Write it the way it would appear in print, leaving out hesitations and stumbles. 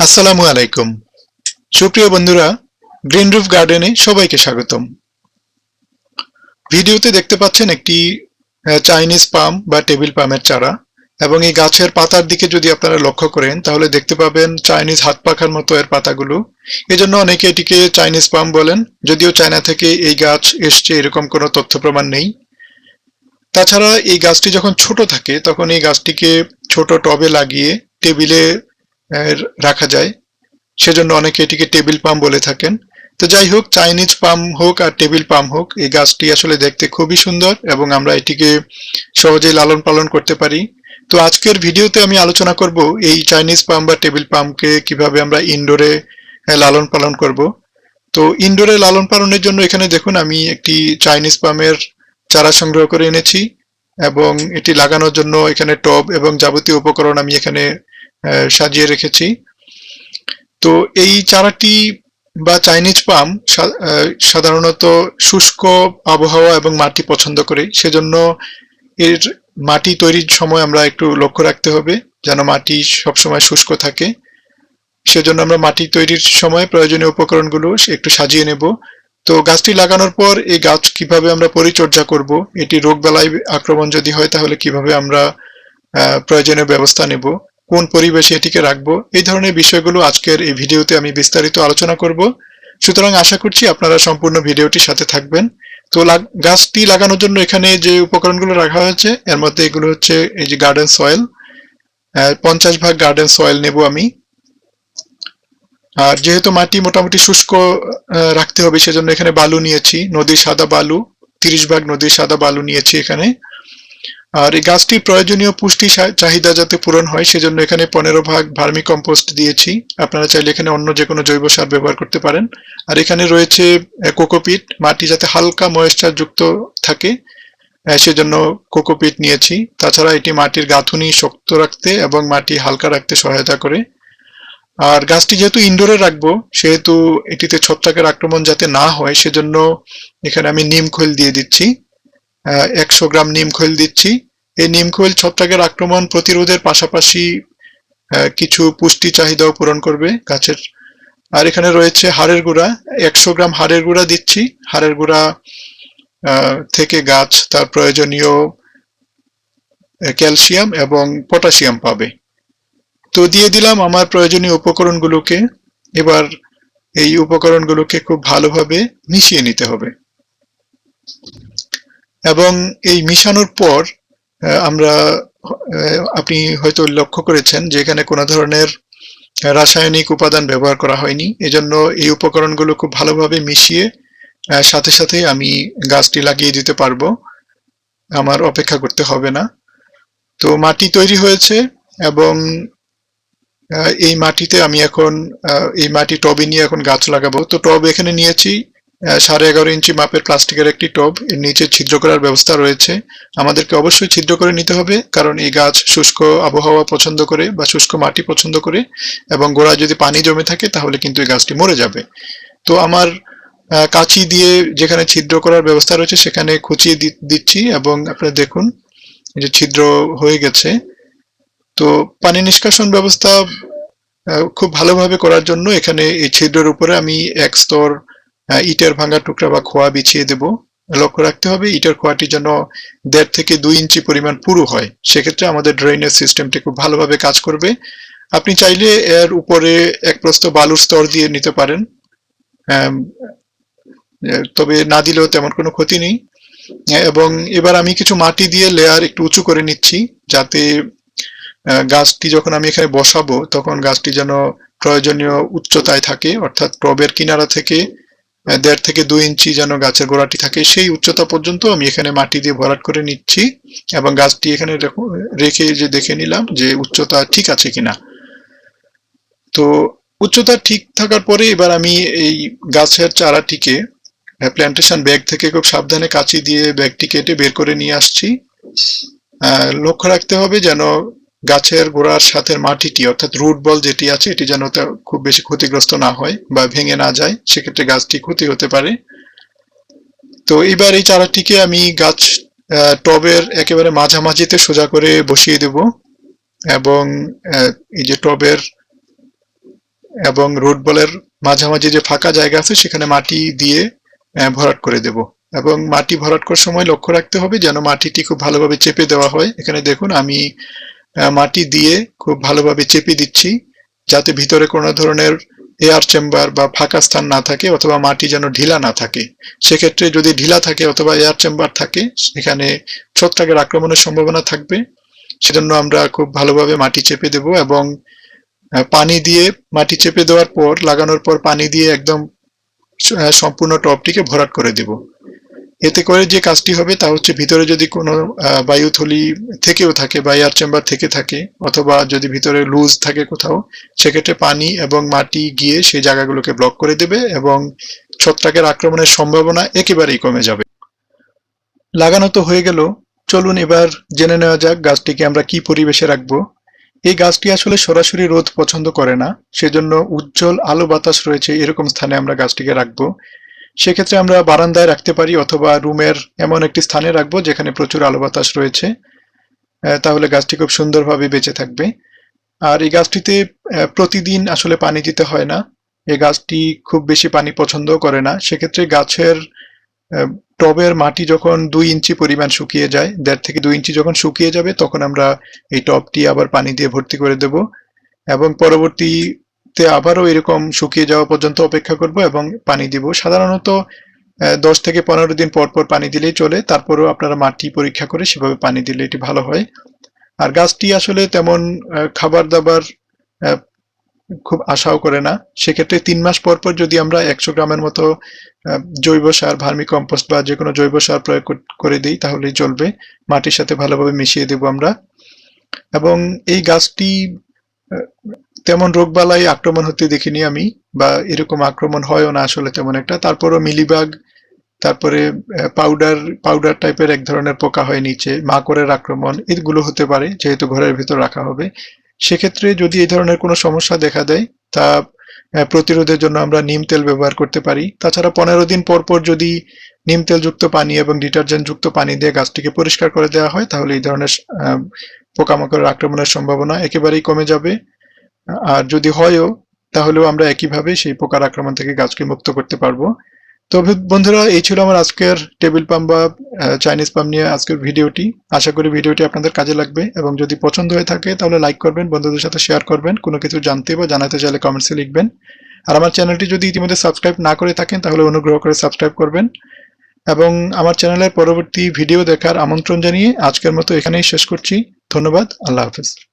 আসসালামু আলাইকুম। সুপ্রিয় বন্ধুরা, গ্রিন রুফ গার্ডেনে সবাইকে স্বাগতম। ভিডিওতে দেখতে পাচ্ছেন একটি চাইনিজ পাম বা টেবিল পামের চারা, এবং এই গাছের পাতার দিকে যদি আপনারা লক্ষ্য করেন তাহলে দেখতে পাবেন চাইনিজ হাত পাখার মতো এর পাতাগুলো। এজন্য অনেকে এটিকে চাইনিজ পাম বলেন, যদিও চায়না থেকে এই গাছ এসছে এরকম কোনো তথ্য প্রমাণ নেই। তাছাড়া এই গাছটি যখন ছোট থাকে তখন এই গাছটিকে ছোট টবে লাগিয়ে টেবিলে রাখা যায়, সেজন্য অনেকে এটিকে টেবিল পাম বলে থাকেন। তো যাই হোক, চাইনিজ পাম হোক আর টেবিল পাম হোক, এই গাছটি আসলে দেখতে খুবই সুন্দর এবং আমরা এটিকে সহজেই লালন পালন করতে পারি। তো আজকের ভিডিওতে আমি আলোচনা করব এই চাইনিজ পাম বা টেবিল পামকে কিভাবে আমরা ইনডোরে লালন পালন করব। তো ইনডোরে লালন পালনের জন্য এখানে দেখুন আমি একটি চাইনিজ পামের চারা সংগ্রহ করে এনেছি, এবং এটি লাগানোর জন্য এখানে টব এবং যাবতীয় উপকরণ আমি এখানে সাজিয়ে রেখেছি। তো এই চারাটি বা চাইনিজ পাম সাধারণত শুষ্ক আবহাওয়া এবং মাটি পছন্দ করে, সেজন্য এর মাটি তৈরির সময় আমরা একটু লক্ষ্য রাখতে হবে যেন মাটি সবসময় শুষ্ক থাকে। সেজন্য আমরা মাটি তৈরির সময় প্রয়োজনীয় উপকরণগুলো একটু সাজিয়ে নেব। তো গাছটি লাগানোর পর এই গাছ কিভাবে আমরা পরিচর্যা করব, এটি রোগবালাই আক্রমণ যদি হয় তাহলে কিভাবে আমরা প্রয়োজনীয় ব্যবস্থা নেব, কোন পরিবেশে এটিকে রাখবো, এই ধরনের বিষয়গুলো আজকের এই ভিডিওতে আমি বিস্তারিত আলোচনা করব। সুতরাং আশা করছি আপনারা সম্পূর্ণ ভিডিওটির সাথে থাকবেন। তো গাছটি লাগানোর জন্য এখানে যে উপকরণগুলো রাখা হয়েছে এর মধ্যে এগুলো হচ্ছে এই যে গার্ডেন সয়েল, 50 ভাগ গার্ডেন সয়েল নেব আমি। আর যেহেতু মাটি মোটামুটি শুষ্ক রাখতে হবে সেজন্য এখানে বালু নিয়েছি, নদীর সাদা বালু, 30 ভাগ নদীর সাদা বালু নিয়েছি এখানে। আর এই গাছটির প্রয়োজনীয় পুষ্টি চাহিদা যাতে পূরণ হয় সেজন্য এখানে 15 ভাগ ভার্মি কম্পোস্ট দিয়েছি। আপনারা চাইলে এখানে অন্য যে কোনো জৈব সার ব্যবহার করতে পারেন। আর এখানে রয়েছে কোকোপিট, মাটি যাতে হালকা ময়েশ্চার যুক্ত থাকে সেজন্য কোকোপিট নিয়েছি। তাছাড়া এটি মাটির গাঁথুনি শক্ত রাখতে এবং মাটি হালকা রাখতে সহায়তা করে। আর গাছটি যেহেতু ইনডোরে রাখবো সেহেতু এটিতে ছত্রাকের আক্রমণ যাতে না হয় সেজন্য এখানে আমি নিম খৈল দিয়ে দিচ্ছি, 100 গ্রাম নিম খৈল দিচ্ছি। এই নিম খৈল ছত্রাকের আক্রমণ প্রতিরোধের পাশাপাশি কিছু পুষ্টি চাহিদাও পূরণ করবে গাছের। আর এখানে রয়েছে হাড়ের গুঁড়া, 100 গ্রাম হাড়ের গুঁড়া দিচ্ছি। হাড়ের গুঁড়া থেকে গাছ তার প্রয়োজনীয় ক্যালসিয়াম এবং পটাশিয়াম পাবে। তো দিয়ে দিলাম আমার প্রয়োজনীয় উপকরণগুলোকে। এবার এই উপকরণগুলোকে খুব ভালোভাবে মিশিয়ে নিতে হবে, এবং এই মিশানোর পর আমরা আপনি হয়তো লক্ষ্য করেছেন যে এখানে কোনো ধরনের রাসায়নিক উপাদান ব্যবহার করা হয়নি, এজন্য এই উপকরণগুলো খুব ভালোভাবে মিশিয়ে সাথে সাথে আমি গাছটি লাগিয়ে দিতে পারবো, আমার অপেক্ষা করতে হবে না। তো মাটি তৈরি হয়েছে, এবং এই মাটিতে আমি এখন এই মাটি টবে নিয়ে এখন গাছ লাগাবো। তো টব এখানে নিয়েছি 11.5 ইঞ্চি মাপের প্লাস্টিকের একটি টব, এর নিচে ছিদ্র করার ব্যবস্থা রয়েছে। আমাদেরকে অবশ্যই ছিদ্র করে নিতে হবে, কারণ এই গাছ শুষ্ক আবহাওয়া পছন্দ করে বা শুষ্ক মাটি পছন্দ করে, এবং গোড়ায় যদি পানি জমে থাকে তাহলে কিন্তু এই গাছটি মরে যাবে। তো আমার কাঁচি দিয়ে যেখানে ছিদ্র করার ব্যবস্থা রয়েছে সেখানে খুঁচিয়ে দিচ্ছি, এবং আপনারা দেখুন এই যে ছিদ্র হয়ে গেছে। তো পানি নিষ্কাশন ব্যবস্থা খুব ভালোভাবে করার জন্য এখানে এই ছিদ্রের উপরে আমি এক স্তর ইটের ভাঙা টুকরা বা খোয়া বিছিয়ে দেব। লক্ষ্য রাখতে হবে ইটের খোয়াটি যেন 1.5 থেকে 2 ইঞ্চি পরিমাণ পুরু হয়, সেক্ষেত্রে আমাদের ড্রেনেজ সিস্টেমটি খুব ভালোভাবে কাজ করবে। আপনি চাইলে এর উপরে এক প্রস্থ বালুর স্তর দিয়ে নিতে পারেন, তবে না দিলেও তেমন কোনো ক্ষতি নেই। এবং এবার আমি কিছু মাটি দিয়ে লেয়ার একটু উঁচু করে নিচ্ছি, যাতে গাছটি যখন আমি এখানে বসাবো তখন গাছটি যেন প্রয়োজনীয় উচ্চতায় থাকে, অর্থাৎ টবের কিনারা থেকে 1.5 থেকে 2 ইঞ্চি যেন গাছের গোড়াটি থাকে, সেই উচ্চতা পর্যন্ত আমি এখানে মাটি দিয়ে ভরাট করে নিচ্ছি, এবং গাছটি এখানে রেখে যে দেখে নিলাম যে উচ্চতা ঠিক আছে কিনা। তো উচ্চতা ঠিক থাকার পরে এবার আমি এই গাছের চারাটিকে প্ল্যান্টেশন ব্যাগ থেকে খুব সাবধানে কাঁচি দিয়ে ব্যাগটি কেটে বের করে নিয়ে আসছি। লক্ষ্য রাখতে হবে যেন গাছের গোড়ার সাথে মাটিটি অর্থাৎ রুট বল যেটি আছে এটি যেন খুব বেশি ক্ষতিগ্রস্ত না হয় বা ভেঙে না যায়, সেক্ষেত্রে গাছটি ক্ষতি হতে পারে। তো এবার এই চারাটিকে আমি গাছ টবের একেবারে মাঝামাঝিতে সোজা করে বসিয়ে দেব, এবং এই যে টবের এবং রুট বলের মাঝামাঝি যে ফাঁকা জায়গা আছে সেখানে মাটি দিয়ে ভরাট করে দেব। এবং মাটি ভরাট করার সময় লক্ষ্য রাখতে হবে যেন মাটিটি খুব ভালোভাবে চেপে দেওয়া হয়। এখানে দেখুন আমি মাটি দিয়ে খুব ভালোভাবে চেপে দিচ্ছি, যাতে ভিতরে কোনো ধরনের এয়ার চেম্বার বা ফাঁকা স্থান না থাকে, অথবা মাটি যেন ঢিলা না থাকে। সেক্ষেত্রে যদি ঢিলা থাকে অথবা এয়ার চেম্বার থাকে, সেখানে ছত্রাকের আক্রমণের সম্ভাবনা থাকবে। সেজন্য আমরা খুব ভালোভাবে মাটি চেপে দেব এবং পানি দিয়ে, মাটি চেপে দেওয়ার পর, লাগানোর পর পানি দিয়ে একদম সম্পূর্ণ টবটিকে ভরাট করে দেব। এতে করে যে কাজটি হবে তা হচ্ছে, ভিতরে যদি কোনো বায়ুথলি থেকেও থাকে বা এয়ার চেম্বার থেকে থাকে, অথবা যদি ভিতরে লুজ থাকে কোথাও, সেক্ষেত্রে পানি এবং মাটি গিয়ে সেই জায়গাগুলোকে ব্লক করে দেবে এবং ছত্রাকের আক্রমণের সম্ভাবনা একেবারেই কমে যাবে। লাগানো তো হয়ে গেল, চলুন এবার জেনে নেওয়া যাক গাছটিকে আমরা কি পরিবেশে রাখবো। এই গাছটি আসলে সরাসরি রোদ পছন্দ করে না, সেজন্য উজ্জ্বল আলো বাতাস রয়েছে এরকম স্থানে আমরা গাছটিকে রাখবো। সেক্ষেত্রে আমরা বারান্দায় রাখতে পারি, অথবা রুমের এমন একটি স্থানে রাখবো যেখানে প্রচুর আলো বাতাস রয়েছে। তাহলে গাছটি খুব সুন্দরভাবে বেঁচে থাকবে। আর এই গাছটিতে প্রতিদিন আসলে পানি দিতে হয় না। এই গাছটি খুব বেশি পানি পছন্দও করে না। সেক্ষেত্রে গাছের টবের মাটি যখন 2 ইঞ্চি পরিমাণ শুকিয়ে যায়, 1.5 থেকে 2 ইঞ্চি যখন শুকিয়ে যাবে, তখন আমরা এই টবটি আবার পানি দিয়ে ভর্তি করে দেব এবং পরবর্তীতে আবারও এরকম শুকিয়ে যাওয়া পর্যন্ত অপেক্ষা করব এবং পানি দিব। সাধারণত 10 থেকে 15 দিন পর পর পানি দিলেই চলে। তারপরেও আপনারা মাটি পরীক্ষা করে সেভাবে পানি দিলে এটি ভালো হয়। আর গাছটি আসলে তেমন খাবার দাবার খুব আশাও করে না। সেক্ষেত্রে 3 মাস পর পর যদি আমরা 100 গ্রামের মতো জৈব সার, ভার্মি কম্পোস্ট বা যে কোনো জৈব সার প্রয়োগ করে দিই তাহলেই চলবে। মাটির সাথে ভালোভাবে মিশিয়ে দেব আমরা। এবং এই গাছটি তেমন রোগবালাই আক্রমণ হতে দেখিনি আমি, বা এরকম আক্রমণ হয়ও না আসলে তেমন একটা। তারপরও মিলিবাগ, তারপরে পাউডার টাইপের এক ধরনের পোকা হয় নিচে, মাকড়ের আক্রমণ, এগুলো হতে পারে যেহেতু ঘরের ভিতর রাখা হবে। সেক্ষেত্রে যদি এই ধরনের কোনো সমস্যা দেখা দেয়, তা প্রতিরোধের জন্য আমরা নিম তেল ব্যবহার করতে পারি। তাছাড়া 15 দিন পর পর যদি নিম তেলযুক্ত পানি এবং ডিটারজেন্ট যুক্ত পানি দিয়ে গাছটিকে পরিষ্কার করে দেওয়া হয়, তাহলে এই ধরনের পোকামাকড়ের আক্রমণের সম্ভাবনা একেবারেই কমে যাবে। আর যদি হয়ও, তাহলেও আমরা একইভাবে সেই পোকার আক্রমণ থেকে গাছকে মুক্ত করতে পারবো। তো বন্ধুরা, এই ছিল আমার আজকের টেবিল পাম বা চাইনিজ পাম নিয়ে আজকের ভিডিওটি। আশা করি ভিডিওটি আপনাদের কাজে লাগবে, এবং যদি পছন্দ হয়ে থাকে তাহলে লাইক করবেন, বন্ধুদের সাথে শেয়ার করবেন, কোনো কিছু জানতে বা জানাতে চাইলে কমেন্টসে লিখবেন। আর আমার চ্যানেলটি যদি ইতিমধ্যে সাবস্ক্রাইব না করে থাকেন তাহলে অনুগ্রহ করে সাবস্ক্রাইব করবেন। এবং আমার চ্যানেলের পরবর্তী ভিডিও দেখার আমন্ত্রণ জানিয়ে আজকের মতো এখানেই শেষ করছি। ধন্যবাদ। আল্লাহ হাফেজ।